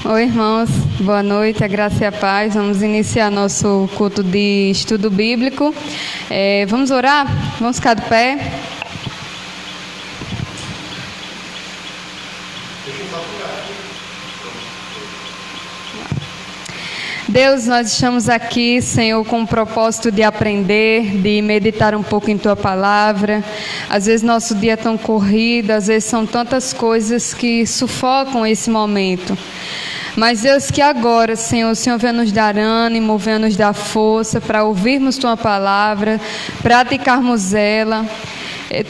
Oi, irmãos, boa noite, a graça e a paz. Vamos iniciar nosso culto de estudo bíblico. Vamos orar? Vamos ficar de pé. Deus, nós estamos aqui, Senhor, com o propósito de aprender, de meditar um pouco em Tua Palavra. Às vezes nosso dia é tão corrido, às vezes são tantas coisas que sufocam esse momento. Mas Deus, que agora, Senhor, o Senhor venha nos dar ânimo, venha nos dar força para ouvirmos Tua Palavra, praticarmos ela.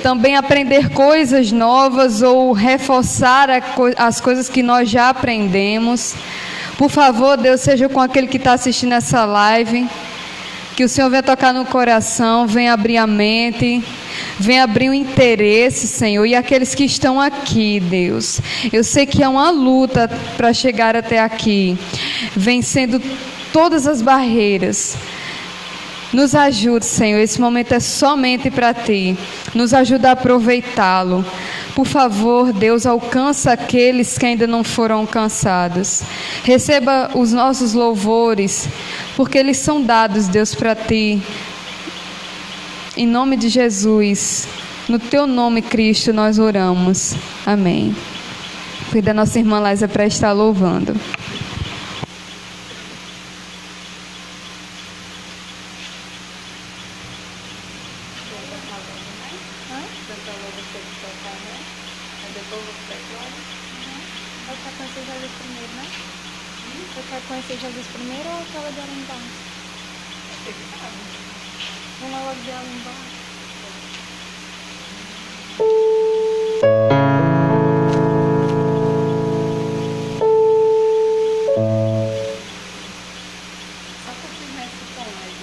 Também aprender coisas novas ou reforçar as coisas que nós já aprendemos. Por favor, Deus, seja com aquele que está assistindo essa live, que o Senhor venha tocar no coração, venha abrir a mente, venha abrir o interesse, Senhor, e aqueles que estão aqui, Deus. Eu sei que é uma luta para chegar até aqui, vencendo todas as barreiras. Nos ajude, Senhor, esse momento é somente para Ti. Nos ajuda a aproveitá-lo. Por favor, Deus, alcança aqueles que ainda não foram alcançados. Receba os nossos louvores, porque eles são dados, Deus, para Ti. Em nome de Jesus, no Teu nome, Cristo, nós oramos. Amém. Cuida da nossa irmã Laisa para estar louvando. Conhecer Jesus primeiro ou aquela de Arembá? Vamos logo de Arembá. Só para firmar esse tom aí,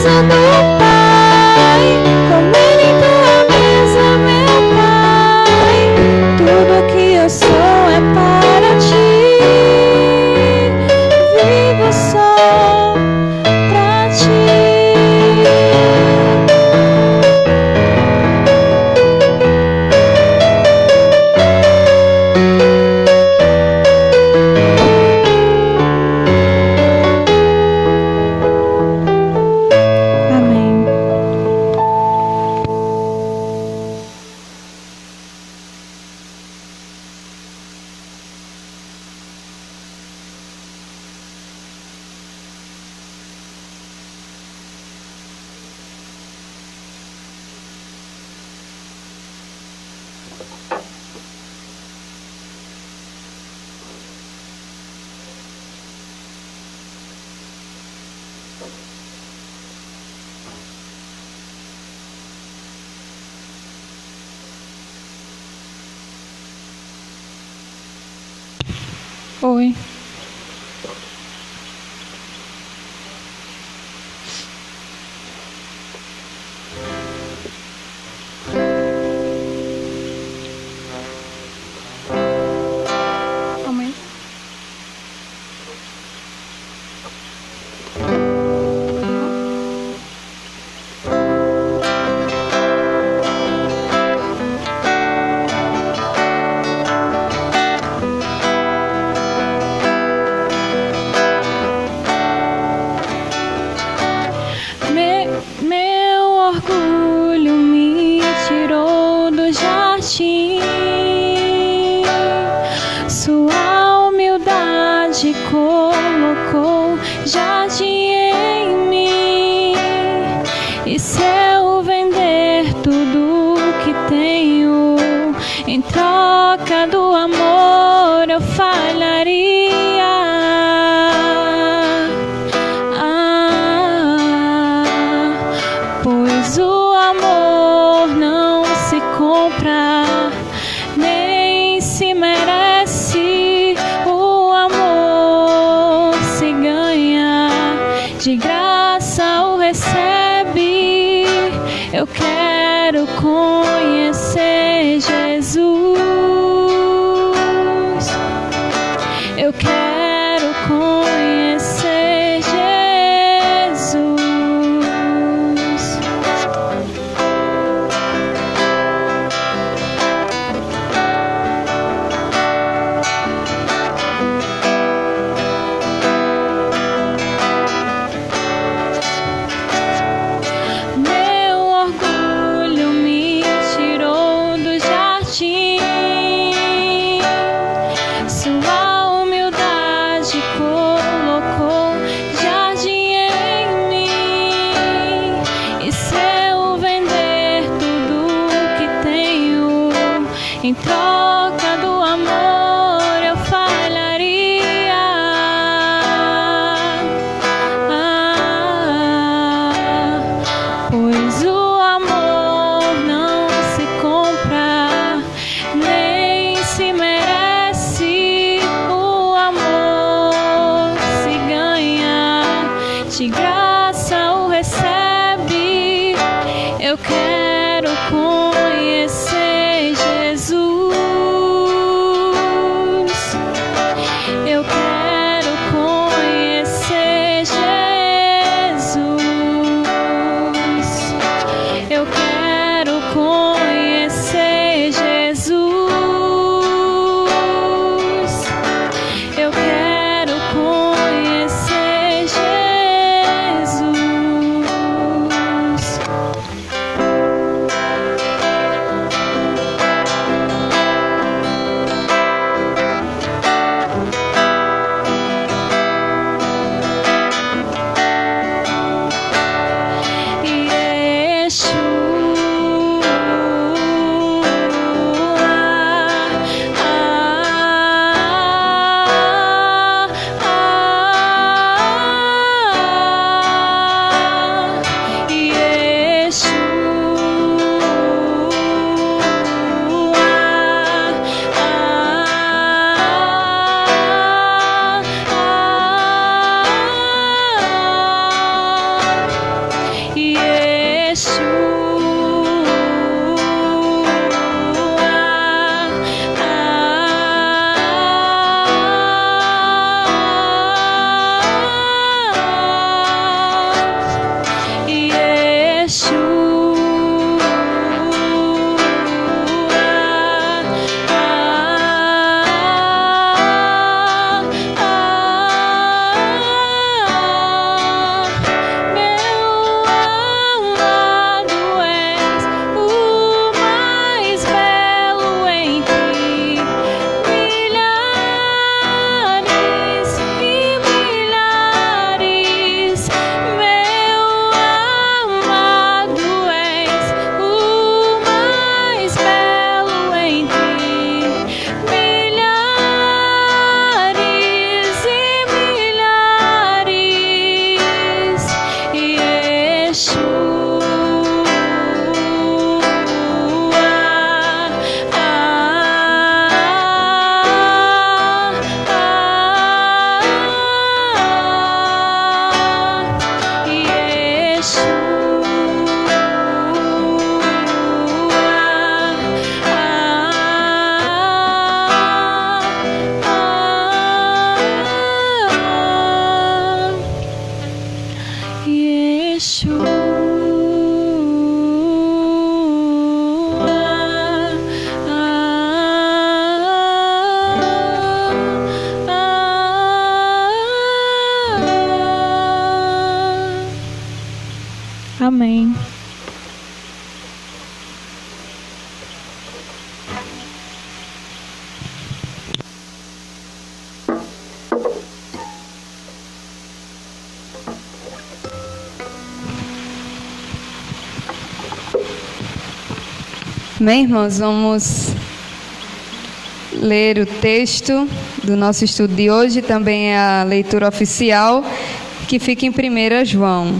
casa do Pai, comer em tua mesa, meu Pai. Tudo que eu sou é para ti. Vivo só pra ti. Amém. Oi. Amém. Meu orgulho me tirou do jardim. Sua humildade colocou jardim em mim. E se eu vender tudo que tenho em troca do amor, eu falharia. Pois o amor não se compra, nem se merece. O amor se ganha, de graça o recebe. Eu quero conhecer Jesus. Eu quero conhecer Jesus. Meu orgulho me tirou do jardim. Sua humildade colocou jardim em mim. E se eu vender tudo que tenho em troca do amor, eu falharia. Pois o amor não se compra, nem se merece. O amor se ganha, de graça o recebe. Eu quero conhecer Jesus. Amém. Bem, irmãos, vamos ler o texto do nosso estudo de hoje, também é a leitura oficial, que fica em 1 João.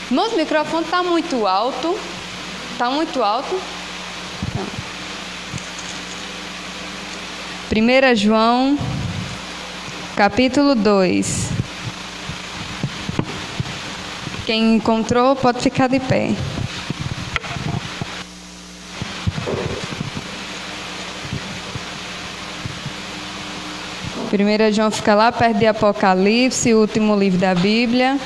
Irmãos, o microfone está muito alto. Está muito alto? Não. 1 João, capítulo 2. Quem encontrou pode ficar de pé. Primeira João fica lá perto de Apocalipse, o último livro da Bíblia.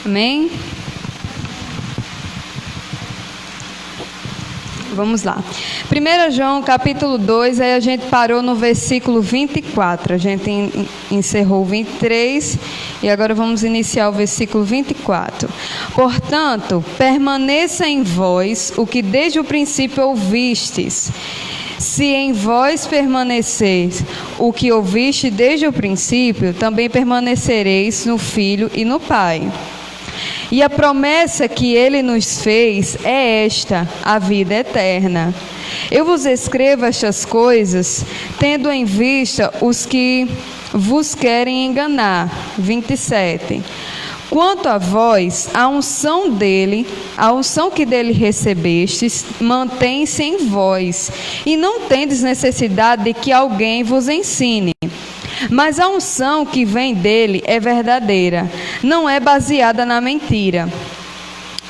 Amém? Vamos lá. 1 João, capítulo 2, aí a gente parou no versículo 24. A gente encerrou o 23 e agora vamos iniciar o versículo 24. Portanto, permaneça em vós o que desde o princípio ouvistes. Se em vós permaneceis o que ouviste desde o princípio, também permanecereis no Filho e no Pai. E a promessa que ele nos fez é esta, a vida eterna. Eu vos escrevo estas coisas, tendo em vista os que vos querem enganar. 27. Quanto a vós, a unção que dele recebestes, mantém-se em vós, e não tendes necessidade de que alguém vos ensine. Mas a unção que vem dele é verdadeira, não é baseada na mentira.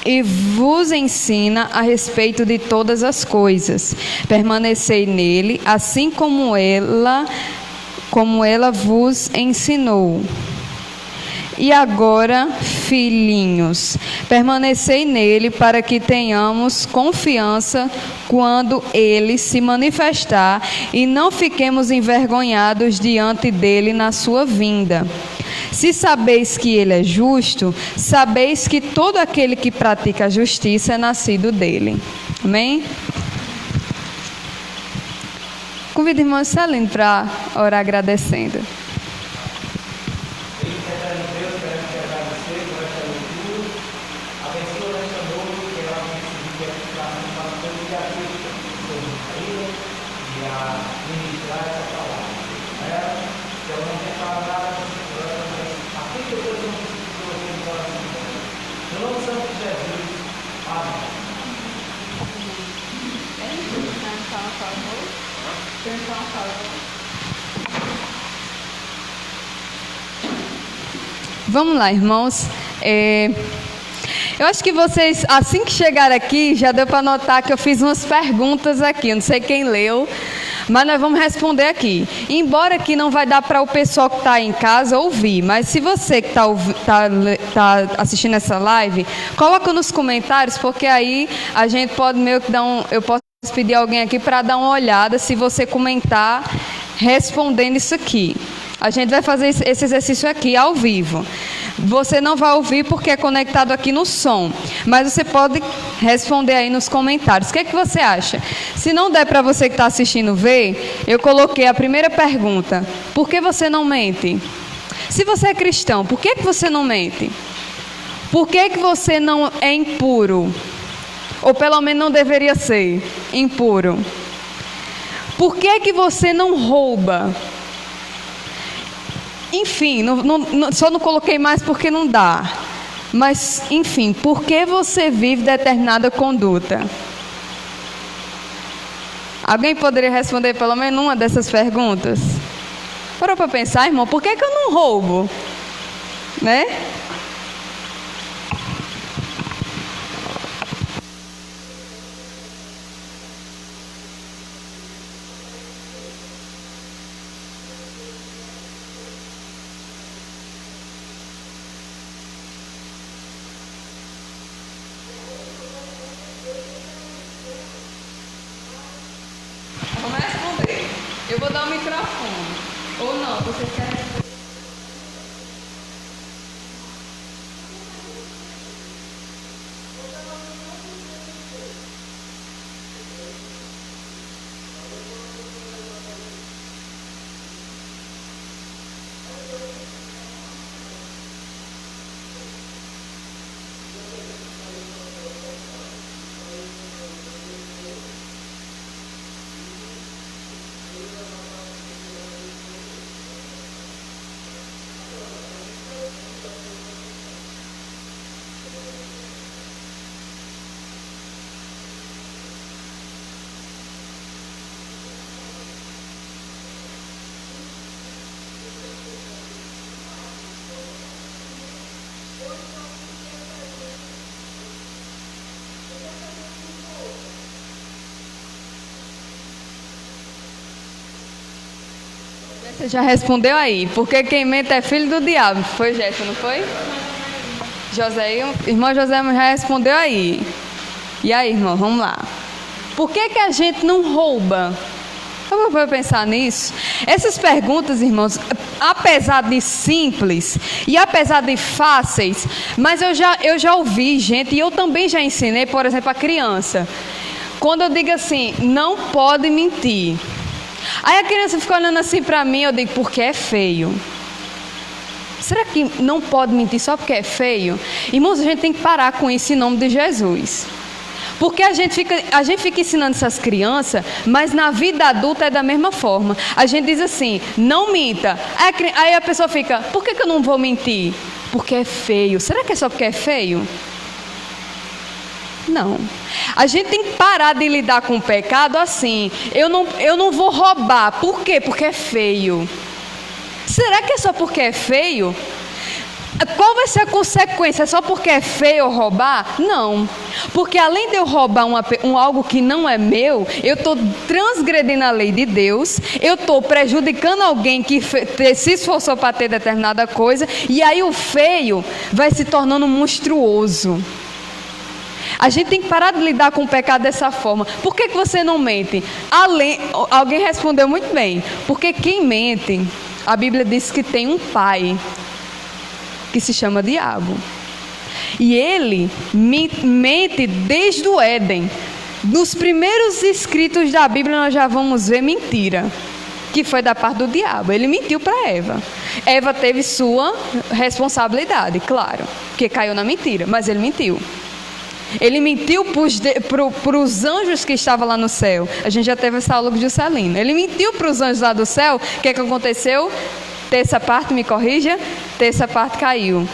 E vos ensina a respeito de todas as coisas. Permanecei nele, assim como ela vos ensinou. E agora, filhinhos, permanecei nele para que tenhamos confiança quando ele se manifestar e não fiquemos envergonhados diante dele na sua vinda. Se sabeis que ele é justo, sabeis que todo aquele que pratica a justiça é nascido dele. Amém? Convido o irmão Celino para orar agradecendo. Vamos lá, irmãos. Eu acho que vocês, assim que chegaram aqui, já deu para notar que eu fiz umas perguntas aqui. Eu não sei quem leu, mas nós vamos responder aqui. Embora aqui não vai dar para o pessoal que está em casa ouvir, mas se você que está assistindo essa live, coloca nos comentários, porque aí a gente pode meio que eu posso pedir alguém aqui para dar uma olhada se você comentar respondendo isso aqui. A gente vai fazer esse exercício aqui ao vivo. Você não vai ouvir porque é conectado aqui no som, mas você pode responder aí nos comentários. O que é que você acha? Se não der para você que está assistindo ver, eu coloquei a primeira pergunta: por que você não mente? Se você é cristão, por que você não mente? Por que você não é impuro? Ou pelo menos não deveria ser impuro. Por que você não rouba? Enfim, só não coloquei mais porque não dá. Mas, enfim, por que você vive determinada conduta? Alguém poderia responder pelo menos uma dessas perguntas? Parou para pensar, irmão, por que eu não roubo? Né? Vamos responder. Eu vou dar o microfone. Ou não, vocês querem... Você já respondeu aí, porque quem mente é filho do diabo. Foi, Jéssica, não foi? José, irmão José já respondeu aí. E aí, irmão, vamos lá. Por que a gente não rouba? Eu vou pensar nisso. Essas perguntas, irmãos, apesar de simples e apesar de fáceis, mas eu já ouvi gente, e eu também já ensinei, por exemplo, a criança. Quando eu digo assim, não pode mentir. Aí a criança fica olhando assim para mim, eu digo, porque é feio. Será que não pode mentir só porque é feio? Irmãos, a gente tem que parar com isso em nome de Jesus. Porque a gente fica ensinando essas crianças, mas na vida adulta é da mesma forma. A gente diz assim, não minta. Aí a pessoa fica, por que eu não vou mentir? Porque é feio. Será que é só porque é feio? Não. A gente tem que parar de lidar com o pecado assim. Eu não vou roubar. Por quê? Porque é feio. Será que é só porque é feio? Qual vai ser a consequência? Só porque é feio eu roubar? Não. Porque além de eu roubar algo que não é meu, eu estou transgredindo a lei de Deus, eu estou prejudicando alguém que se esforçou para ter determinada coisa, e aí o feio vai se tornando monstruoso. A gente tem que parar de lidar com o pecado dessa forma. Por que você não mente? Alguém respondeu muito bem. Porque quem mente, a Bíblia diz que tem um pai que se chama diabo. E ele mente desde o Éden. Nos primeiros escritos da Bíblia nós já vamos ver mentira, que foi da parte do diabo. Ele mentiu para Eva. Eva teve sua responsabilidade, claro, porque caiu na mentira, mas ele mentiu. Ele mentiu para os anjos que estavam lá no céu. A gente já teve essa aula com o Juscelino. Ele mentiu para os anjos lá do céu. O que aconteceu? Terça parte, me corrija. Terça parte caiu.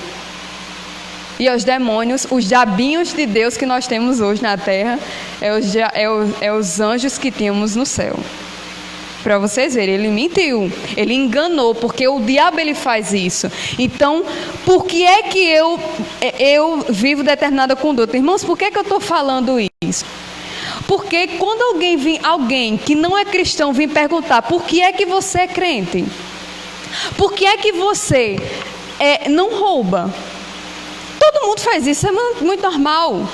E os demônios, os diabinhos de Deus que nós temos hoje na terra, é os anjos que tínhamos no céu. Para vocês verem, ele mentiu, ele enganou, porque o diabo ele faz isso. Então, por que é que eu vivo determinada conduta? Irmãos, por que eu estou falando isso? Porque quando alguém que não é cristão vem perguntar, por que é que você é crente? Por que é que você não rouba? Todo mundo faz isso, é muito normal.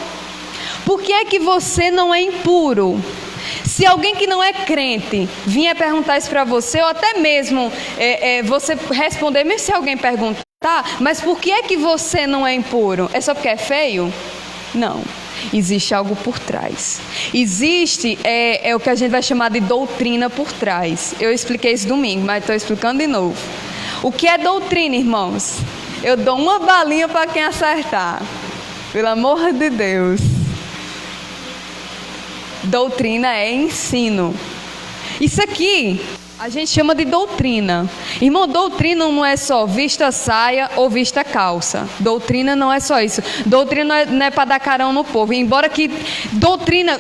Por que é que você não é impuro? Se alguém que não é crente vinha perguntar isso para você, ou até mesmo você responder, mesmo se alguém perguntar, Tá, mas por que é que você não é impuro? É só porque é feio? Não. Existe algo por trás. Existe o que a gente vai chamar de doutrina por trás. Eu expliquei isso domingo, mas estou explicando de novo. O que é doutrina, irmãos? Eu dou uma balinha para quem acertar. Pelo amor de Deus. Doutrina é ensino. Isso aqui a gente chama de doutrina. Irmão, doutrina não é só vista saia ou vista calça. Doutrina não é só isso. Doutrina não é para dar carão no povo. Embora que doutrina...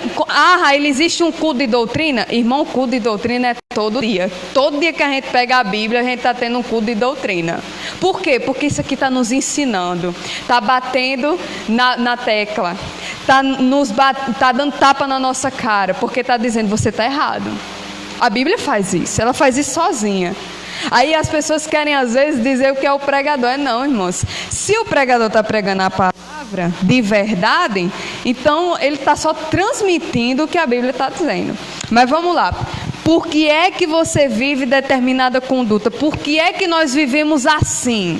ele existe um culto de doutrina? Irmão, o culto de doutrina é todo dia. Todo dia que a gente pega a Bíblia, a gente está tendo um culto de doutrina. Por quê? Porque isso aqui está nos ensinando. Está batendo na tecla. Está dando tapa na nossa cara. Porque está dizendo, você está errado. A Bíblia faz isso, ela faz isso sozinha. Aí as pessoas querem às vezes dizer o que é o pregador. Não, irmãos, se o pregador está pregando a palavra de verdade, então ele está só transmitindo o que a Bíblia está dizendo. Mas vamos lá, por que é que você vive determinada conduta? Por que é que nós vivemos assim?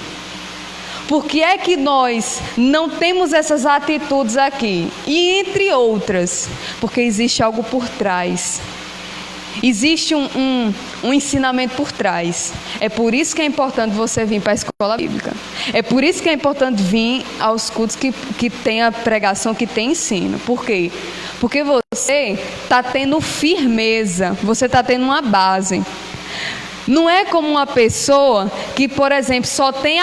Por que é que nós não temos essas atitudes aqui? E entre outras, porque existe algo por trás. Existe um ensinamento por trás. É por isso que é importante você vir para a escola bíblica. É por isso que é importante vir aos cultos que tem a pregação, que tem ensino. Por quê? Porque você está tendo firmeza, você está tendo uma base. Não é como uma pessoa que, por exemplo, só tem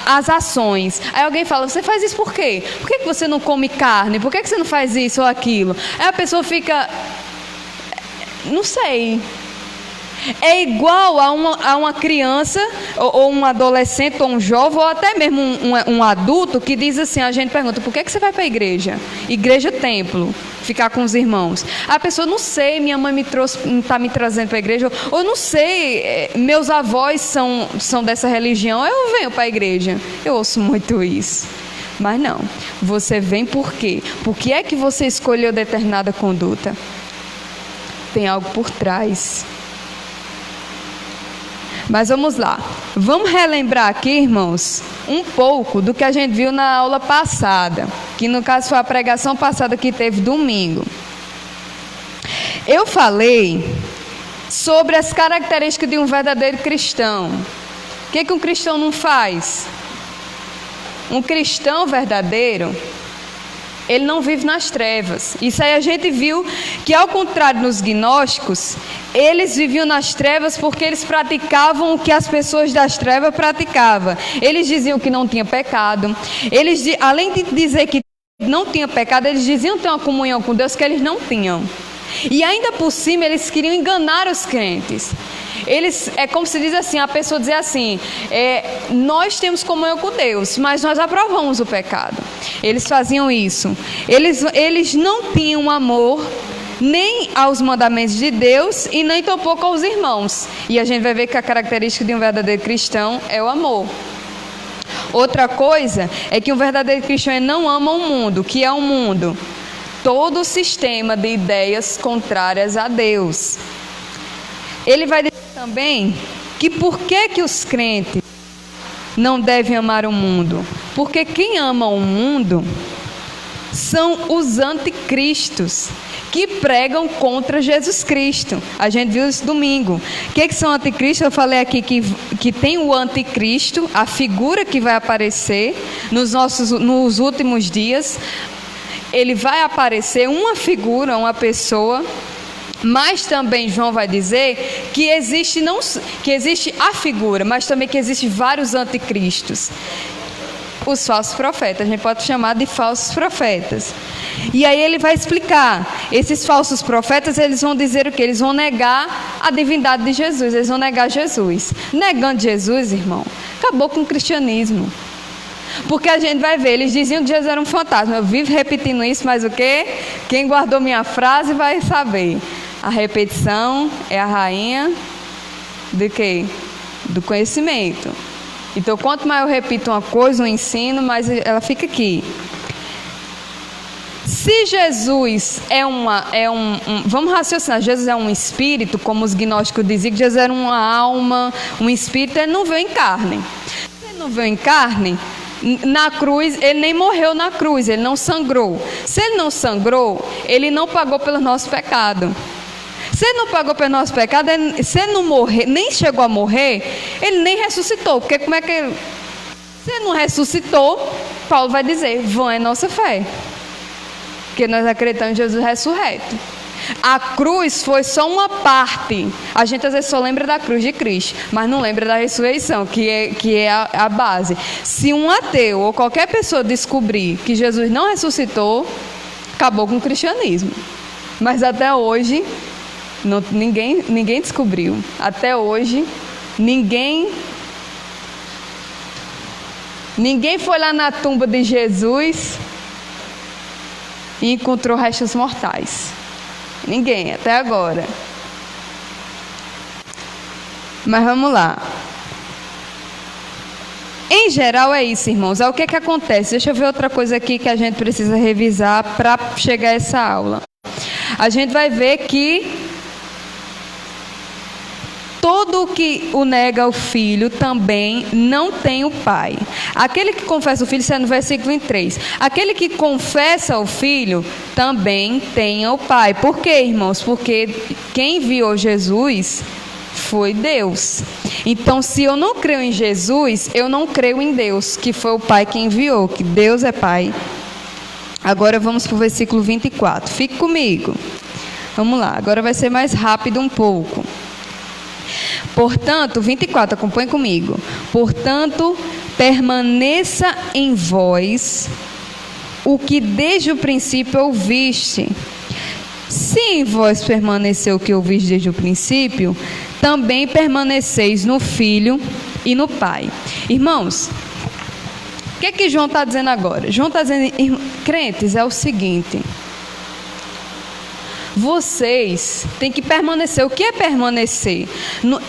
as ações. Aí alguém fala, você faz isso por quê? Por que você não come carne? Por que você não faz isso ou aquilo? Aí a pessoa fica... Não sei. É igual a uma criança, ou um adolescente, ou um jovem, ou até mesmo um adulto que diz assim, a gente pergunta, por que você vai para a igreja? Igreja, templo, ficar com os irmãos. A pessoa, não sei, minha mãe está me trazendo para a igreja, ou não sei, meus avós são dessa religião, eu venho para a igreja. Eu ouço muito isso. Mas não, você vem por quê? Por que é que você escolheu determinada conduta? Tem algo por trás. Mas vamos lá. Vamos relembrar aqui, irmãos, um pouco do que a gente viu na aula passada, que no caso foi a pregação passada que teve domingo. Eu falei sobre as características de um verdadeiro cristão. O que um cristão não faz? Um cristão verdadeiro, ele não vive nas trevas. Isso aí a gente viu que, ao contrário dos gnósticos, eles viviam nas trevas porque eles praticavam o que as pessoas das trevas praticavam. Eles diziam que não tinha pecado. Eles, além de dizer que não tinha pecado, eles diziam ter uma comunhão com Deus que eles não tinham. E ainda por cima, eles queriam enganar os crentes. É como se diz assim, a pessoa dizer assim, nós temos comunhão com Deus, mas nós aprovamos o pecado. Eles faziam isso. Eles não tinham amor nem aos mandamentos de Deus e nem tampouco aos irmãos. E a gente vai ver que a característica de um verdadeiro cristão é o amor. Outra coisa é que um verdadeiro cristão não ama o mundo. O que é o mundo? Todo o sistema de ideias contrárias a Deus. Ele vai dizer também que por que os crentes não devem amar o mundo? Porque quem ama o mundo são os anticristos, que pregam contra Jesus Cristo. A gente viu isso domingo. O que são anticristos? Eu falei aqui que tem o anticristo, a figura que vai aparecer nos últimos dias. Ele vai aparecer uma figura, uma pessoa. Mas também João vai dizer que existe a figura, mas também que existem vários anticristos. Os falsos profetas, a gente pode chamar de falsos profetas. E aí ele vai explicar, esses falsos profetas, eles vão dizer o quê? Eles vão negar a divindade de Jesus, eles vão negar Jesus. Negando Jesus, irmão, acabou com o cristianismo. Porque a gente vai ver, eles diziam que Jesus era um fantasma. Eu vivo repetindo isso, mas o quê? Quem guardou minha frase vai saber. A repetição é a rainha do quê? Do conhecimento. Então, quanto mais eu repito uma coisa, um ensino, mais ela fica aqui. Se Jesus vamos raciocinar, Jesus é um espírito, como os gnósticos diziam, que Jesus era uma alma, um espírito, ele não veio em carne. veio em carne, na cruz, ele nem morreu na cruz, ele não sangrou. Se ele não sangrou, ele não pagou pelo nosso pecado. Se ele não pagou pelo nosso pecado, se ele não morrer, nem chegou a morrer, ele nem ressuscitou. Porque como é que ele... Se ele não ressuscitou, Paulo vai dizer, vã é nossa fé. Porque nós acreditamos em Jesus ressurreto. A cruz foi só uma parte. A gente às vezes só lembra da cruz de Cristo, mas não lembra da ressurreição, que é a base. Se um ateu ou qualquer pessoa descobrir que Jesus não ressuscitou, acabou com o cristianismo. Mas até hoje, ninguém descobriu. Até hoje, ninguém foi lá na tumba de Jesus e encontrou restos mortais. Ninguém, até agora. Mas vamos lá. Em geral é isso, irmãos. É o que acontece. Deixa eu ver outra coisa aqui que a gente precisa revisar para chegar a essa aula. A gente vai ver que todo o que o nega ao filho também não tem o pai. Aquele que confessa o filho, isso é no versículo 3. Aquele que confessa o filho também tem o pai. Por quê, irmãos? Porque quem enviou Jesus foi Deus. Então, se eu não creio em Jesus, eu não creio em Deus, que foi o pai que enviou, que Deus é pai. Agora vamos para o versículo 24. Fique comigo. Vamos lá, agora vai ser mais rápido um pouco. Portanto, 24, acompanhe comigo. Portanto, permaneça em vós o que desde o princípio ouviste. Se em vós permaneceu o que ouviste desde o princípio, também permaneceis no Filho e no Pai. Irmãos, o que João está dizendo agora? João está dizendo, crentes, é o seguinte... Vocês têm que permanecer. O que é permanecer?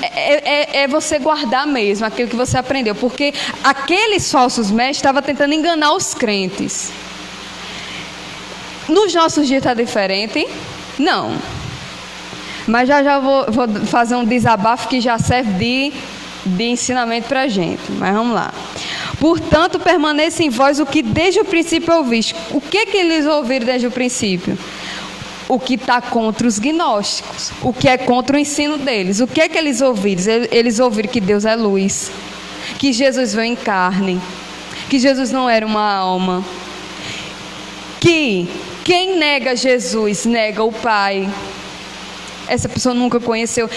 É você guardar mesmo aquilo que você aprendeu. Porque aqueles falsos mestres estavam tentando enganar os crentes. Nos nossos dias está diferente? Não. Mas já vou fazer um desabafo que já serve de ensinamento para a gente. Mas vamos lá. Portanto, permaneça em vós o que desde o princípio ouviste. O que eles ouviram desde o princípio? O que está contra os gnósticos, o que é contra o ensino deles. O que eles ouviram? Eles ouviram que Deus é luz, que Jesus veio em carne, que Jesus não era uma alma, que quem nega Jesus nega o Pai. Essa pessoa nunca conheceu.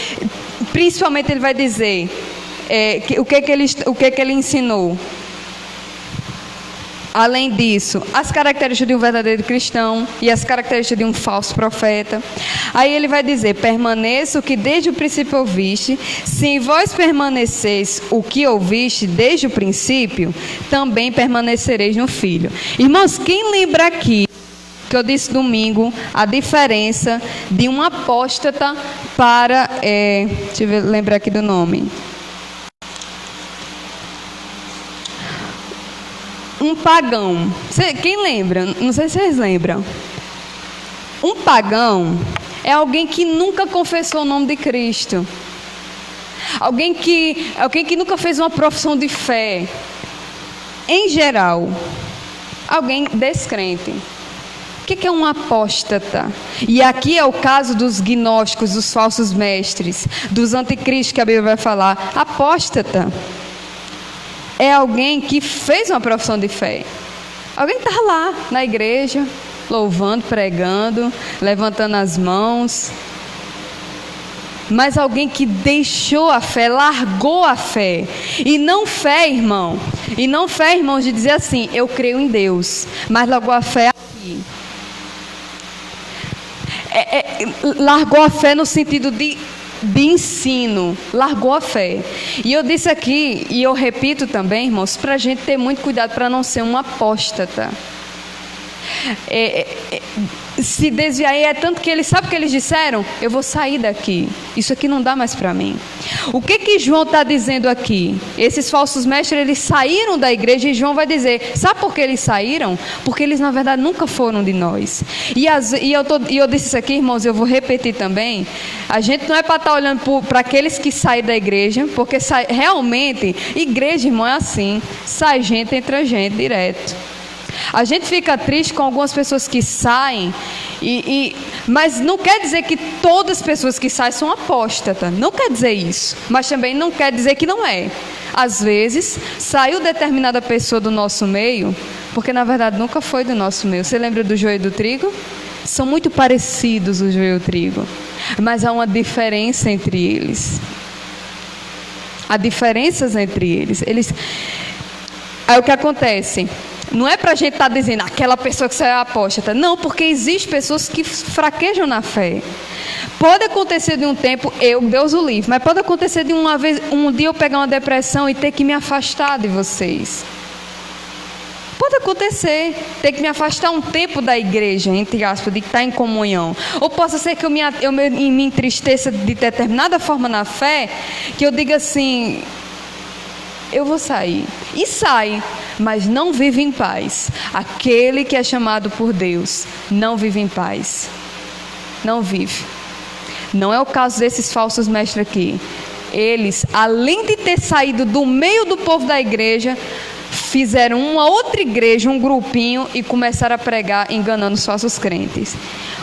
Principalmente ele vai dizer o que ele ensinou. Além disso, as características de um verdadeiro cristão e as características de um falso profeta. Aí ele vai dizer, permaneça o que desde o princípio ouviste, se em vós permaneceis o que ouviste desde o princípio, também permanecereis no Filho. Irmãos, quem lembra aqui, que eu disse domingo, a diferença de um apóstata para, deixa eu lembrar aqui do nome. Um pagão. Quem lembra? Não sei se vocês lembram. Um pagão é alguém que nunca confessou o nome de Cristo. Alguém que nunca fez uma profissão de fé. Em geral, alguém descrente. O que é um apóstata? E aqui é o caso dos gnósticos, dos falsos mestres, dos anticristos que a Bíblia vai falar. Apóstata é alguém que fez uma profissão de fé. Alguém que está lá na igreja, louvando, pregando, levantando as mãos. Mas alguém que deixou a fé, largou a fé. E não fé, irmão. E não fé, irmão, de dizer assim, eu creio em Deus. Mas largou a fé aqui. Largou a fé no sentido de ensino, largou a fé. E eu disse aqui, e eu repito também, irmãos, para a gente ter muito cuidado para não ser um apóstata. se desviar, e é tanto que eles, sabe o que eles disseram? Eu vou sair daqui, isso aqui não dá mais para mim. O que João está dizendo aqui? Esses falsos mestres, eles saíram da igreja, e João vai dizer, sabe por que eles saíram? Porque eles na verdade nunca foram de nós. E eu disse isso aqui, irmãos, eu vou repetir também, a gente não é para estar olhando para aqueles que saem da igreja, porque realmente, igreja, irmão, é assim, sai gente, entra gente direto. A gente fica triste com algumas pessoas que saem, mas não quer dizer que todas as pessoas que saem são apóstatas. Não quer dizer isso. Mas também não quer dizer que não é. Às vezes, saiu determinada pessoa do nosso meio, porque na verdade nunca foi do nosso meio. Você lembra do joio e do trigo? São muito parecidos o joio e o trigo, mas há uma diferença entre eles. Há diferenças entre eles. Aí o que acontece? Não é para a gente estar dizendo aquela pessoa que saiu apóstata. Não, porque existem pessoas que fraquejam na fé. Pode acontecer de um tempo, Deus o livre, mas pode acontecer de um dia eu pegar uma depressão e ter que me afastar de vocês. Pode acontecer, ter que me afastar um tempo da igreja, entre aspas, de estar em comunhão. Ou possa ser que eu me entristeça de determinada forma na fé, que eu diga assim, eu vou sair. E sai, mas não vive em paz. Aquele que é chamado por Deus não vive em paz. Não vive. Não é o caso desses falsos mestres aqui. Eles, além de ter saído do meio do povo da igreja, fizeram uma outra igreja, um grupinho, e começaram a pregar enganando os falsos crentes.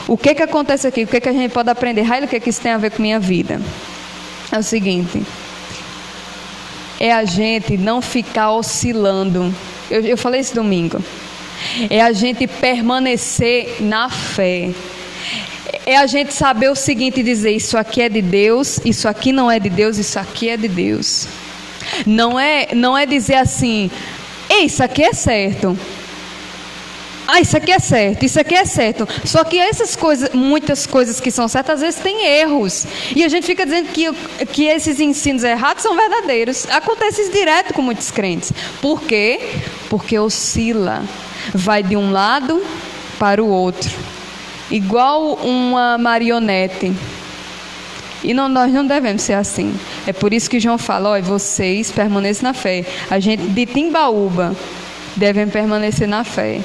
O que acontece aqui? O que a gente pode aprender? Raíla, o que isso tem a ver com minha vida? É o seguinte... é a gente não ficar oscilando. Eu falei esse domingo. É a gente permanecer na fé. É a gente saber o seguinte, dizer, isso aqui é de Deus, isso aqui não é de Deus, isso aqui é de Deus. Não é dizer assim, ei, isso aqui é certo. Isso aqui é certo, isso aqui é certo. Só que essas coisas, muitas coisas que são certas, às vezes têm erros. E a gente fica dizendo que esses ensinos errados são verdadeiros. Acontece isso direto com muitos crentes. Por quê? Porque oscila. Vai de um lado para o outro. Igual uma marionete. E nós não devemos ser assim. É por isso que João fala, olha, vocês permaneçam na fé. A gente de Timbaúba devem permanecer na fé.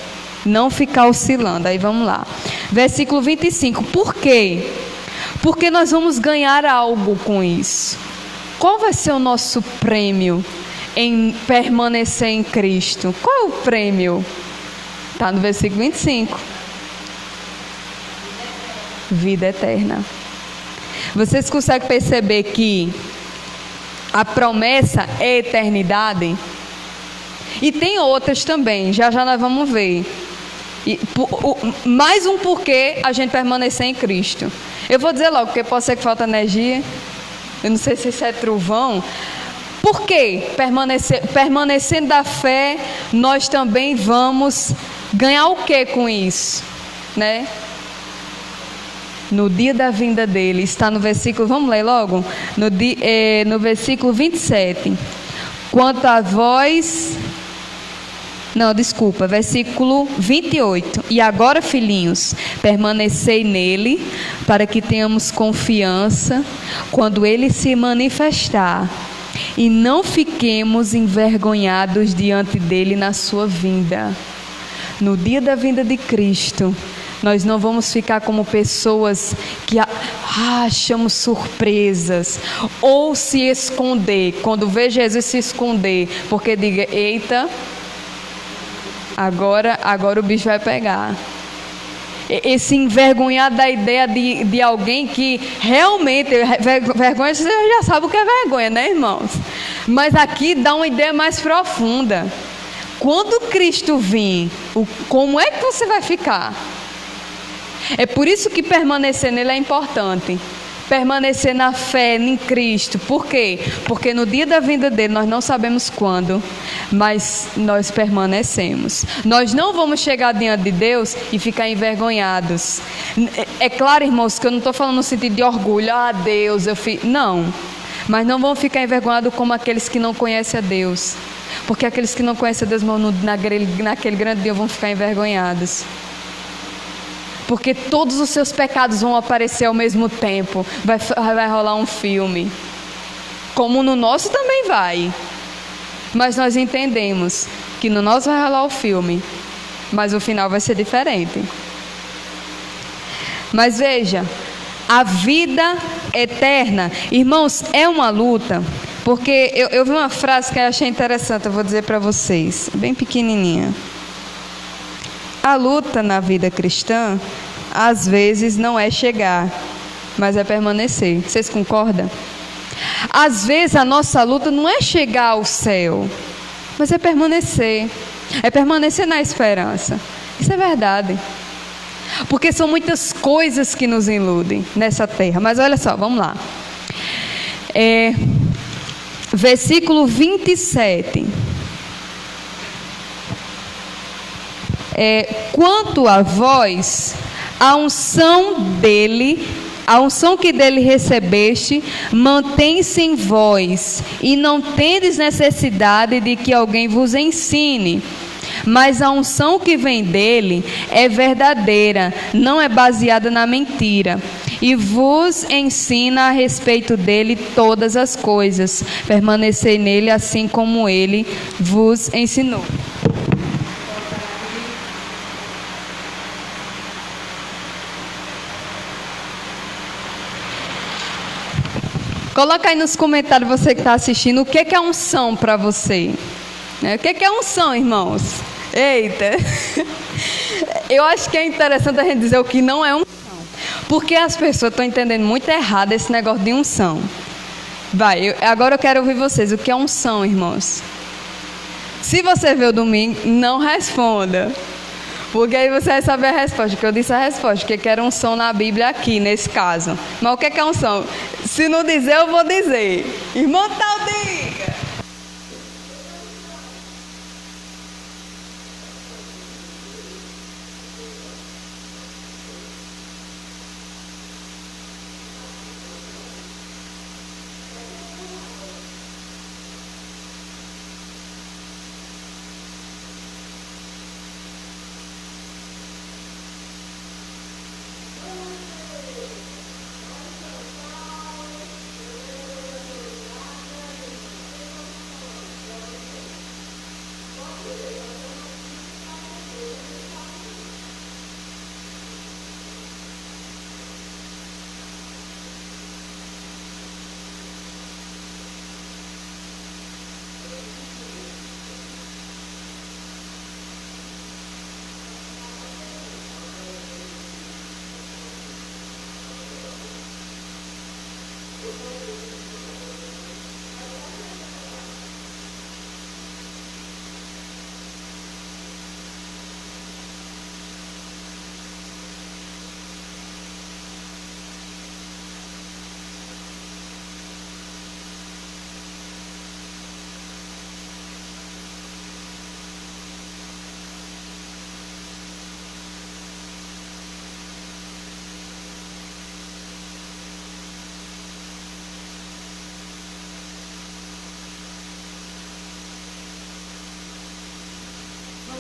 Não ficar oscilando. Aí vamos lá. Versículo 25. Por quê? Porque nós vamos ganhar algo com isso. Qual vai ser o nosso prêmio em permanecer em Cristo? Qual é o prêmio? Está no versículo 25. Vida eterna. Vocês conseguem perceber que a promessa é eternidade? E tem outras também. Já nós vamos ver. Mais um porquê a gente permanecer em Cristo. Eu vou dizer logo, porque pode ser que falta energia. Eu não sei se isso é trovão. Por quê? Permanecendo da fé, nós também vamos ganhar o que com isso? Né? No dia da vinda dele, está no versículo, vamos ler logo? No versículo 27. Quanto a vós... Não, desculpa, versículo 28. E agora, filhinhos, permanecei nele, para que tenhamos confiança quando ele se manifestar, e não fiquemos envergonhados diante dele na sua vinda. No dia da vinda de Cristo, nós não vamos ficar como pessoas que achamos surpresas, ou se esconder, quando vê Jesus se esconder, porque diga, eita... Agora o bicho vai pegar. Esse envergonhar da ideia de alguém que realmente... Vergonha, você já sabe o que é vergonha, né, irmãos? Mas aqui dá uma ideia mais profunda. Quando Cristo vir, como é que você vai ficar? É por isso que permanecer nele é importante. Permanecer na fé em Cristo. Por quê? Porque no dia da vinda dele, nós não sabemos quando, mas nós permanecemos. Nós não vamos chegar diante de Deus e ficar envergonhados. É claro, irmãos, que eu não estou falando no sentido de orgulho. Deus, eu fiz... Não. Mas não vão ficar envergonhados como aqueles que não conhecem a Deus. Porque aqueles que não conhecem a Deus, naquele grande dia, vão ficar envergonhados. porque todos os seus pecados vão aparecer ao mesmo tempo. Vai rolar um filme. Como no nosso também vai. Mas nós entendemos que no nosso vai rolar o filme, mas o final vai ser diferente. Mas veja, a vida eterna, irmãos, é uma luta. Porque eu vi uma frase que eu achei interessante, eu vou dizer para vocês, bem pequenininha. A luta na vida cristã, às vezes, não é chegar, mas é permanecer. Vocês concordam? Às vezes, a nossa luta não é chegar ao céu, mas é permanecer. É permanecer na esperança. Isso é verdade. Porque são muitas coisas que nos iludem nessa terra. Mas olha só, vamos lá. Versículo 27. Quanto a vós, a unção que dele recebeste, mantém-se em vós, e não tendes necessidade de que alguém vos ensine. Mas a unção que vem dele é verdadeira, não é baseada na mentira. E vos ensina a respeito dele todas as coisas. Permanecei nele assim como ele vos ensinou. Coloca aí nos comentários, você que está assistindo, o que é unção para você? O que é unção, irmãos? Eita! Eu acho que é interessante a gente dizer o que não é unção. Porque as pessoas estão entendendo muito errado esse negócio de unção. Agora eu quero ouvir vocês. O que é unção, irmãos? Se você vê o domingo, não responda. Porque aí você vai saber a resposta. Porque eu disse a resposta. O que era unção na Bíblia aqui, nesse caso. Mas o que é unção? Se não dizer, eu vou dizer. Irmão tal, diga.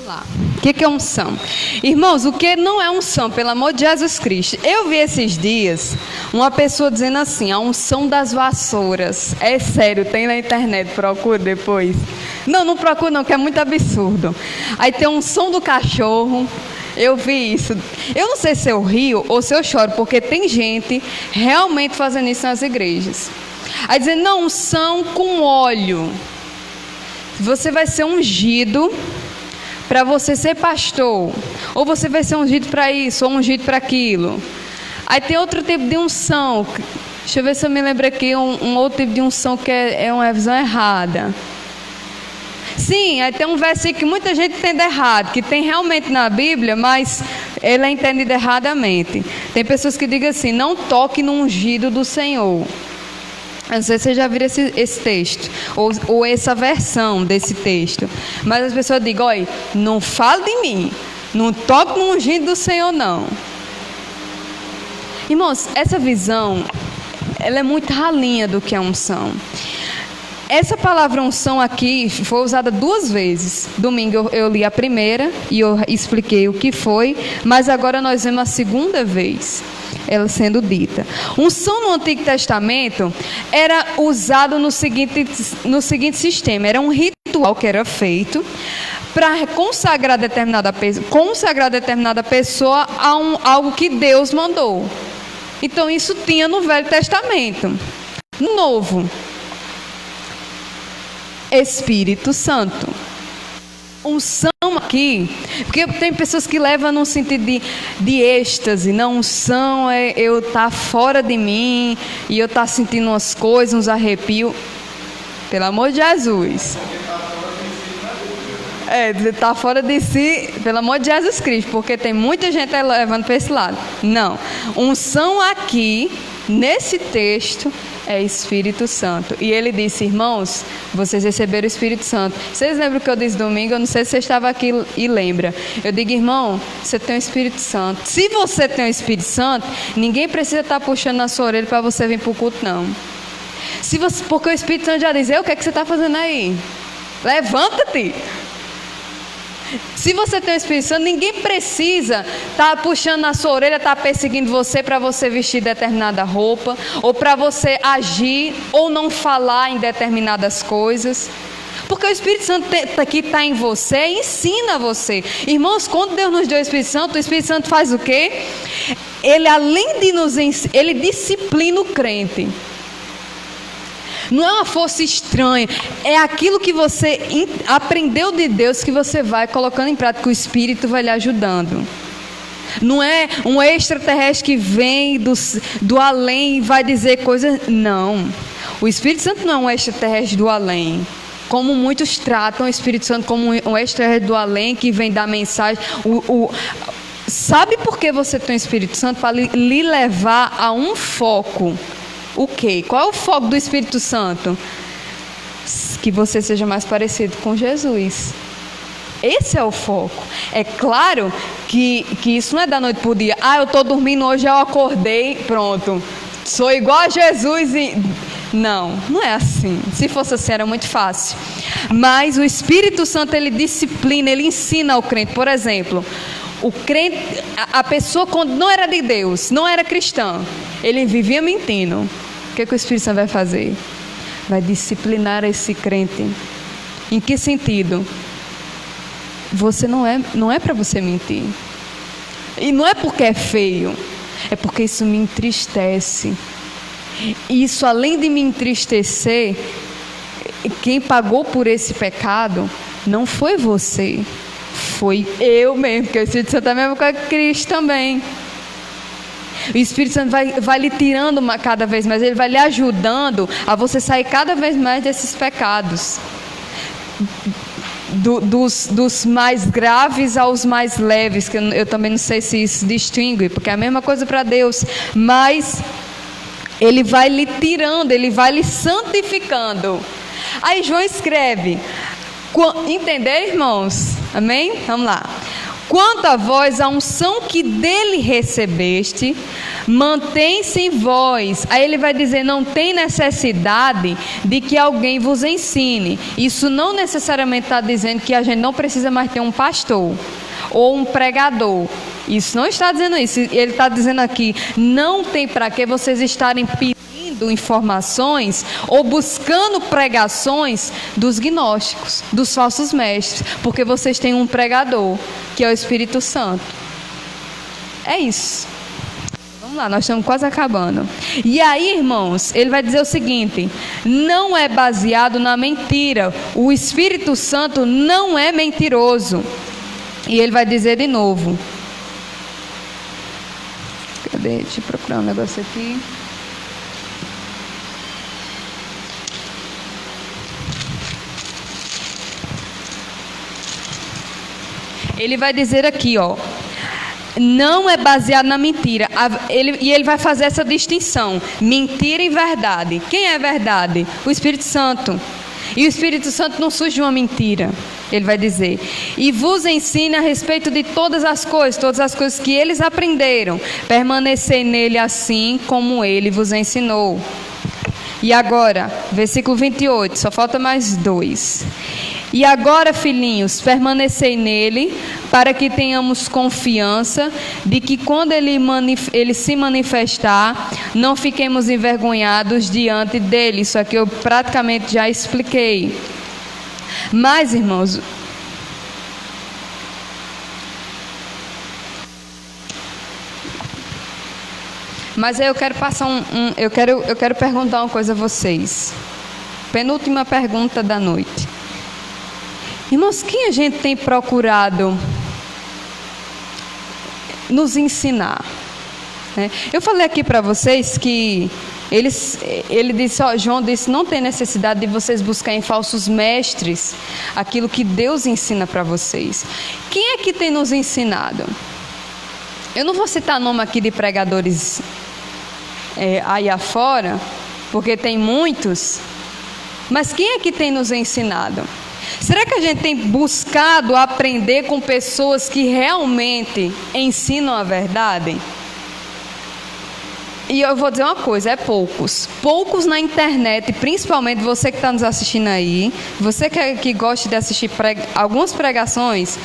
Lá. O que é unção? Irmãos, o que não é unção, pelo amor de Jesus Cristo? Eu vi esses dias uma pessoa dizendo assim, a unção das vassouras. É sério, tem na internet, procura depois. Não procura não, que é muito absurdo. Aí tem a unção do cachorro. Eu vi isso. Eu não sei se eu rio ou se eu choro, porque tem gente realmente fazendo isso nas igrejas. Aí dizendo, não, unção com óleo. Você vai ser ungido para você ser pastor, ou você vai ser ungido para isso, ou ungido para aquilo. Aí tem outro tipo de unção, deixa eu ver se eu me lembro aqui, um outro tipo de unção que é uma visão errada. Sim, aí tem um versículo que muita gente entende errado, que tem realmente na Bíblia, mas ele é entendido erradamente. Tem pessoas que dizem assim, não toque no ungido do Senhor. Não sei se você já viu esse texto, ou essa versão desse texto. Mas as pessoas dizem, olha, não fale de mim, não toque no ungido do Senhor, não. Irmãos, essa visão, ela é muito ralinha do que é unção. Essa palavra unção aqui foi usada 2 vezes. Domingo eu li a primeira e eu expliquei o que foi, mas agora nós vemos a segunda vez ela sendo dita. Unção no Antigo Testamento era usado no seguinte sistema: era um ritual que era feito para consagrar determinada pessoa a algo que Deus mandou. Então isso tinha no Velho Testamento. No Novo, Espírito Santo. Unção aqui, porque tem pessoas que levam num sentido de êxtase. Não, unção é eu estar fora de mim e eu estar sentindo umas coisas, uns arrepios. Pelo amor de Jesus. Está fora de si, pelo amor de Jesus Cristo, porque tem muita gente levando para esse lado. Não, unção aqui, nesse texto, é Espírito Santo. E ele disse: irmãos, vocês receberam o Espírito Santo. Vocês lembram o que eu disse domingo? Eu não sei se você estava aqui e lembra. Eu digo: irmão, você tem o Espírito Santo. Se você tem o Espírito Santo, ninguém precisa estar puxando na sua orelha para você vir para o culto, não. Porque o Espírito Santo já diz: o que é que você está fazendo aí? Levanta-te. Se você tem o Espírito Santo, ninguém precisa estar puxando na sua orelha, estar perseguindo você para você vestir determinada roupa, ou para você agir ou não falar em determinadas coisas. Porque o Espírito Santo que está em você ensina você. Irmãos, quando Deus nos deu o Espírito Santo faz o quê? Ele, além de nos ensinar, ele disciplina o crente. Não é uma força estranha, é aquilo que você aprendeu de Deus que você vai colocando em prática, o Espírito vai lhe ajudando. Não é um extraterrestre que vem do além e vai dizer coisas. Não, o Espírito Santo não é um extraterrestre do além, como muitos tratam o Espírito Santo como um extraterrestre do além que vem dar mensagem. Sabe por que você tem o Espírito Santo? Para lhe levar a um foco. O quê? Qual é o foco do Espírito Santo? Que você seja mais parecido com Jesus. Esse é o foco. É claro que isso não é da noite para o dia. Eu estou dormindo hoje, eu acordei, pronto. Sou igual a Jesus e... Não é assim. Se fosse assim era muito fácil. Mas o Espírito Santo, ele disciplina, ele ensina ao crente. Por exemplo, o crente, a pessoa quando não era de Deus, não era cristã, ele vivia mentindo. O que o Espírito Santo vai fazer? Vai disciplinar esse crente. Em que sentido? Você não é para você mentir. E não é porque é feio, é porque isso me entristece. E isso, além de me entristecer, quem pagou por esse pecado não foi você, foi eu mesmo, porque o Espírito Santo é a mesma coisa que Cristo também. O Espírito Santo vai lhe tirando cada vez mais, ele vai lhe ajudando a você sair cada vez mais desses pecados. Dos mais graves aos mais leves, que eu também não sei se isso distingue, porque é a mesma coisa para Deus, mas ele vai lhe tirando, ele vai lhe santificando. Aí João escreve, entenderam, irmãos? Amém? Vamos lá. Quanto a vós, a unção que dele recebeste, mantém-se em vós. Aí ele vai dizer, não tem necessidade de que alguém vos ensine. Isso não necessariamente está dizendo que a gente não precisa mais ter um pastor ou um pregador. Isso não está dizendo isso. Ele está dizendo aqui, não tem para que vocês estarem pedindo informações ou buscando pregações dos gnósticos, dos falsos mestres, porque vocês têm um pregador, que é o Espírito Santo. É isso. Vamos lá, nós estamos quase acabando. E aí, irmãos, ele vai dizer o seguinte, não é baseado na mentira. O Espírito Santo não é mentiroso. E ele vai dizer de novo. Cadê? Deixa eu procurar um negócio aqui. Ele vai dizer aqui, não é baseado na mentira. E ele vai fazer essa distinção, mentira e verdade. Quem é verdade? O Espírito Santo. E o Espírito Santo não surge de uma mentira. Ele vai dizer, e vos ensina a respeito de todas as coisas que eles aprenderam. Permanecei nele assim como ele vos ensinou. E agora, versículo 28, só falta mais 2. E agora, filhinhos, permanecei nele, para que tenhamos confiança de que quando ele se manifestar, não fiquemos envergonhados diante dele. Isso aqui eu praticamente já expliquei. Mas, irmãos, aí eu quero passar eu quero perguntar uma coisa a vocês. Penúltima pergunta da noite. Irmãos, quem a gente tem procurado nos ensinar? Eu falei aqui para vocês que ele disse, João disse, não tem necessidade de vocês buscarem em falsos mestres aquilo que Deus ensina para vocês. Quem é que tem nos ensinado? Eu não vou citar nome aqui de pregadores aí afora, porque tem muitos, mas quem é que tem nos ensinado? Será que a gente tem buscado aprender com pessoas que realmente ensinam a verdade? E eu vou dizer uma coisa, poucos na internet, principalmente você que está nos assistindo aí, você que gosta de assistir algumas pregações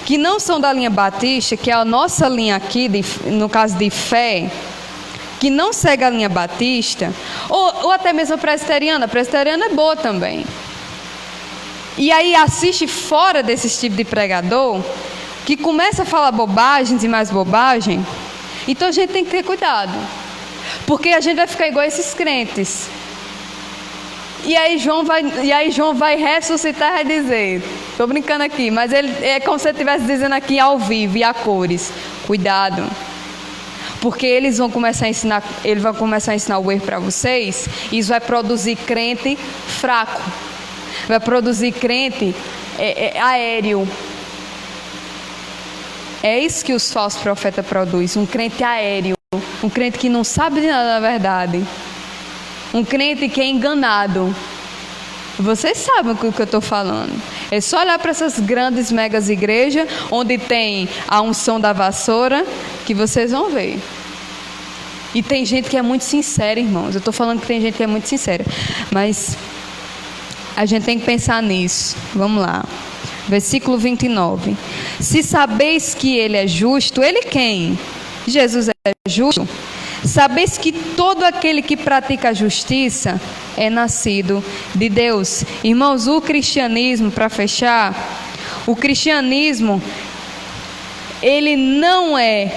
que não são da linha batista, que é a nossa linha aqui, no caso de fé, que não segue a linha batista, ou até mesmo a presbiteriana é boa também. E aí assiste fora desse tipo de pregador, que começa a falar bobagens e mais bobagem. Então a gente tem que ter cuidado, porque a gente vai ficar igual a esses crentes. E aí João vai ressuscitar e vai dizer, estou brincando aqui, mas é como se ele estivesse dizendo aqui ao vivo e a cores, cuidado. Porque ele vai começar a ensinar o erro para vocês, e isso vai produzir crente fraco. Vai produzir crente aéreo. É isso que os falsos profetas produzem, um crente aéreo, um crente que não sabe de nada da verdade, um crente que é enganado. Vocês sabem o que eu estou falando. É só olhar para essas grandes megas igrejas, onde tem a unção da vassoura, que vocês vão ver. E tem gente que é muito sincera, irmãos. Eu estou falando que tem gente que é muito sincera, mas a gente tem que pensar nisso. Vamos lá. Versículo 29. Se sabeis que ele é justo, ele quem? Jesus é justo. Sabeis que todo aquele que pratica a justiça é nascido de Deus. Irmãos, o cristianismo, para fechar, o cristianismo, ele não é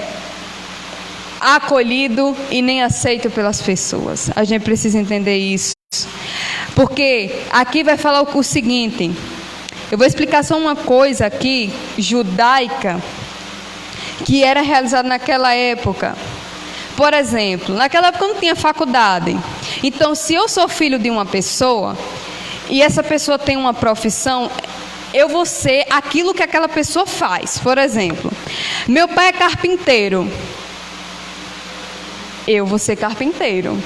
acolhido e nem aceito pelas pessoas. A gente precisa entender isso. Porque aqui vai falar o seguinte, eu vou explicar só uma coisa aqui, judaica, que era realizada naquela época. Por exemplo, naquela época não tinha faculdade. Então, se eu sou filho de uma pessoa, e essa pessoa tem uma profissão, eu vou ser aquilo que aquela pessoa faz. Por exemplo, meu pai é carpinteiro, eu vou ser carpinteiro.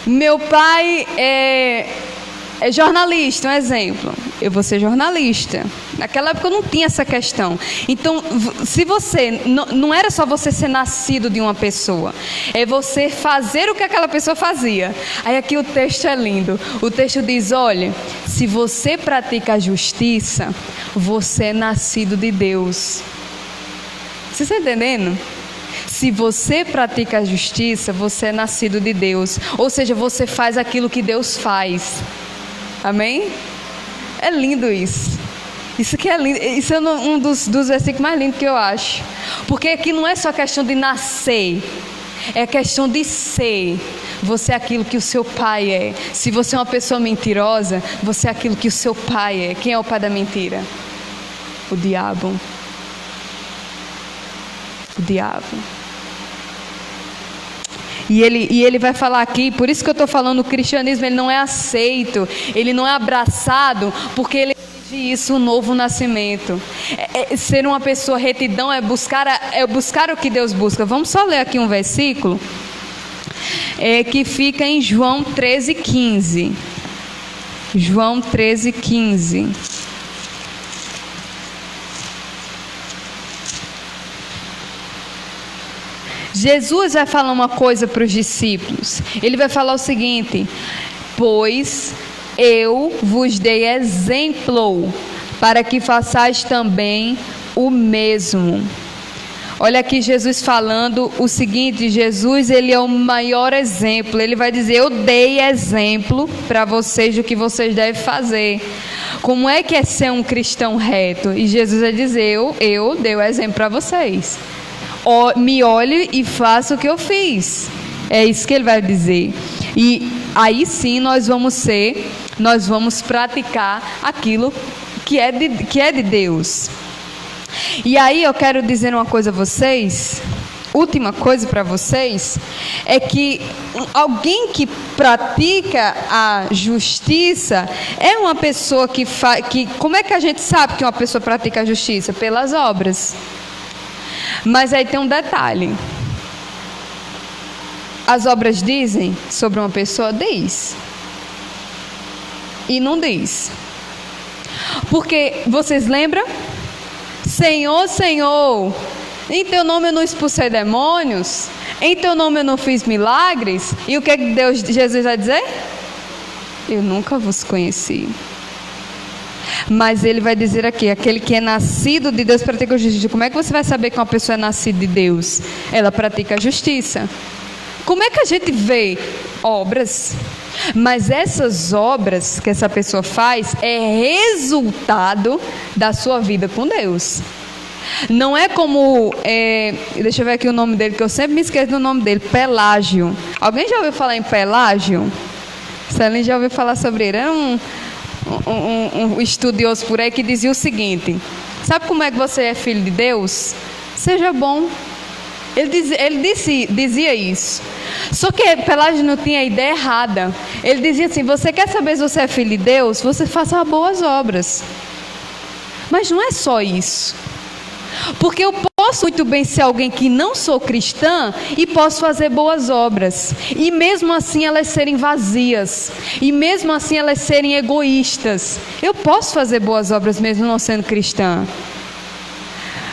Meu pai é jornalista, um exemplo. Eu vou ser jornalista. Naquela época não tinha essa questão. Então, se você... Não era só você ser nascido de uma pessoa. É você fazer o que aquela pessoa fazia. Aí aqui o texto é lindo. O texto diz, olha, se você pratica a justiça, você é nascido de Deus. Você está entendendo? Se você pratica a justiça, você é nascido de Deus. Ou seja, você faz aquilo que Deus faz. Amém? É lindo isso. Isso aqui é lindo. Isso é um dos versículos mais lindos que eu acho. Porque aqui não é só questão de nascer. É questão de ser. Você é aquilo que o seu pai é. Se você é uma pessoa mentirosa, você é aquilo que o seu pai é. Quem é o pai da mentira? O diabo. O diabo. E ele vai falar aqui, por isso que eu estou falando, o cristianismo ele não é aceito, ele não é abraçado, porque ele exige isso, um novo nascimento. Ser uma pessoa retidão é buscar o que Deus busca. Vamos só ler aqui um versículo, que fica em João 13:15. João 13:15. Jesus vai falar uma coisa para os discípulos. Ele vai falar o seguinte: pois eu vos dei exemplo, para que façais também o mesmo. Olha aqui Jesus falando o seguinte: Jesus, ele é o maior exemplo. Ele vai dizer: eu dei exemplo para vocês do que vocês devem fazer. Como é que é ser um cristão reto? E Jesus vai dizer: eu dei o exemplo para vocês. Me olhe e faça o que eu fiz. É isso que ele vai dizer. E aí sim nós vamos praticar aquilo que é de Deus. E aí eu quero dizer uma coisa a vocês, última coisa para vocês, é que alguém que pratica a justiça é uma pessoa que como é que a gente sabe que uma pessoa pratica a justiça? Pelas obras. Mas aí tem um detalhe. As obras dizem sobre uma pessoa? Diz. E não diz. Porque, vocês lembram? Senhor, Senhor, em teu nome eu não expulsei demônios, em teu nome eu não fiz milagres. E o que Jesus vai dizer? Eu nunca vos conheci. Mas ele vai dizer aqui: aquele que é nascido de Deus pratica a justiça. Como é que você vai saber que uma pessoa é nascida de Deus? Ela pratica a justiça. Como é que a gente vê? Obras. Mas essas obras que essa pessoa faz é resultado da sua vida com Deus. Não é como, deixa eu ver aqui o nome dele, que eu sempre me esqueço do nome dele, Pelágio. Alguém já ouviu falar em Pelágio? Celine já ouviu falar sobre ele. Era um estudioso por aí que dizia o seguinte: sabe como é que você é filho de Deus? Seja bom. Ele dizia isso. Só que Pelágio não tinha a ideia errada. Ele dizia assim: você quer saber se você é filho de Deus? Você faça boas obras. Mas não é só isso. Porque eu posso muito bem ser alguém que não sou cristã e posso fazer boas obras. E mesmo assim elas serem vazias. E mesmo assim elas serem egoístas. Eu posso fazer boas obras mesmo não sendo cristã.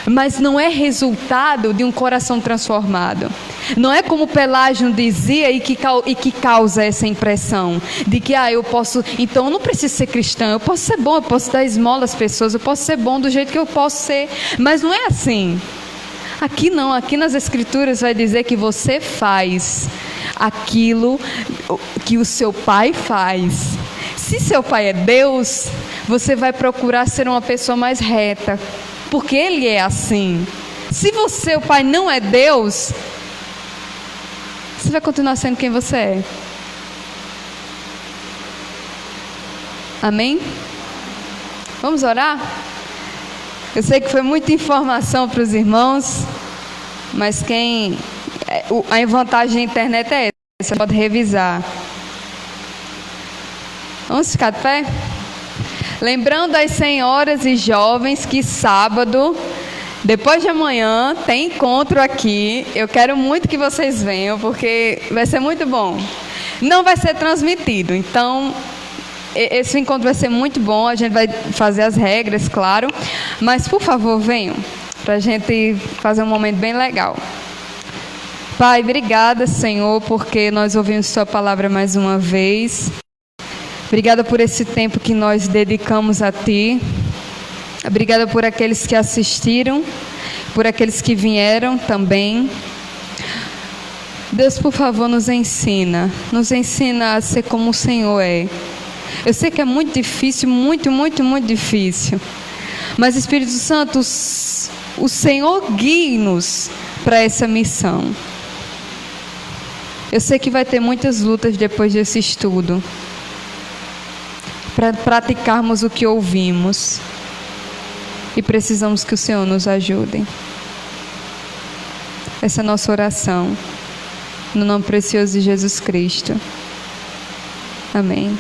Mas não é resultado de um coração transformado. Não é como Pelágio dizia e que causa essa impressão de que eu posso, então eu não preciso ser cristão, eu posso ser bom, eu posso dar esmola às pessoas, eu posso ser bom do jeito que eu posso ser. Mas não é assim. Aqui não, aqui nas Escrituras vai dizer que você faz aquilo que o seu pai faz. Se seu pai é Deus, você vai procurar ser uma pessoa mais reta, porque ele é assim. Se seu pai não é Deus, você vai continuar sendo quem você é. Amém? Vamos orar? Eu sei que foi muita informação para os irmãos, mas a vantagem da internet é essa, você pode revisar. Vamos ficar de pé? Lembrando as senhoras e jovens que sábado, depois de amanhã, tem encontro aqui. Eu quero muito que vocês venham, porque vai ser muito bom. Não vai ser transmitido, então esse encontro vai ser muito bom. A gente vai fazer as regras, claro. Mas, por favor, venham, para a gente fazer um momento bem legal. Pai, obrigada, Senhor, porque nós ouvimos Sua palavra mais uma vez. Obrigada por esse tempo que nós dedicamos a Ti. Obrigada por aqueles que assistiram, por aqueles que vieram também. Deus, por favor, nos ensina a ser como o Senhor é. Eu sei que é muito difícil, muito, muito, muito difícil. Mas, Espírito Santo, o Senhor guie-nos para essa missão. Eu sei que vai ter muitas lutas depois desse estudo, para praticarmos o que ouvimos. E precisamos que o Senhor nos ajude. Essa é a nossa oração, no nome precioso de Jesus Cristo. Amém.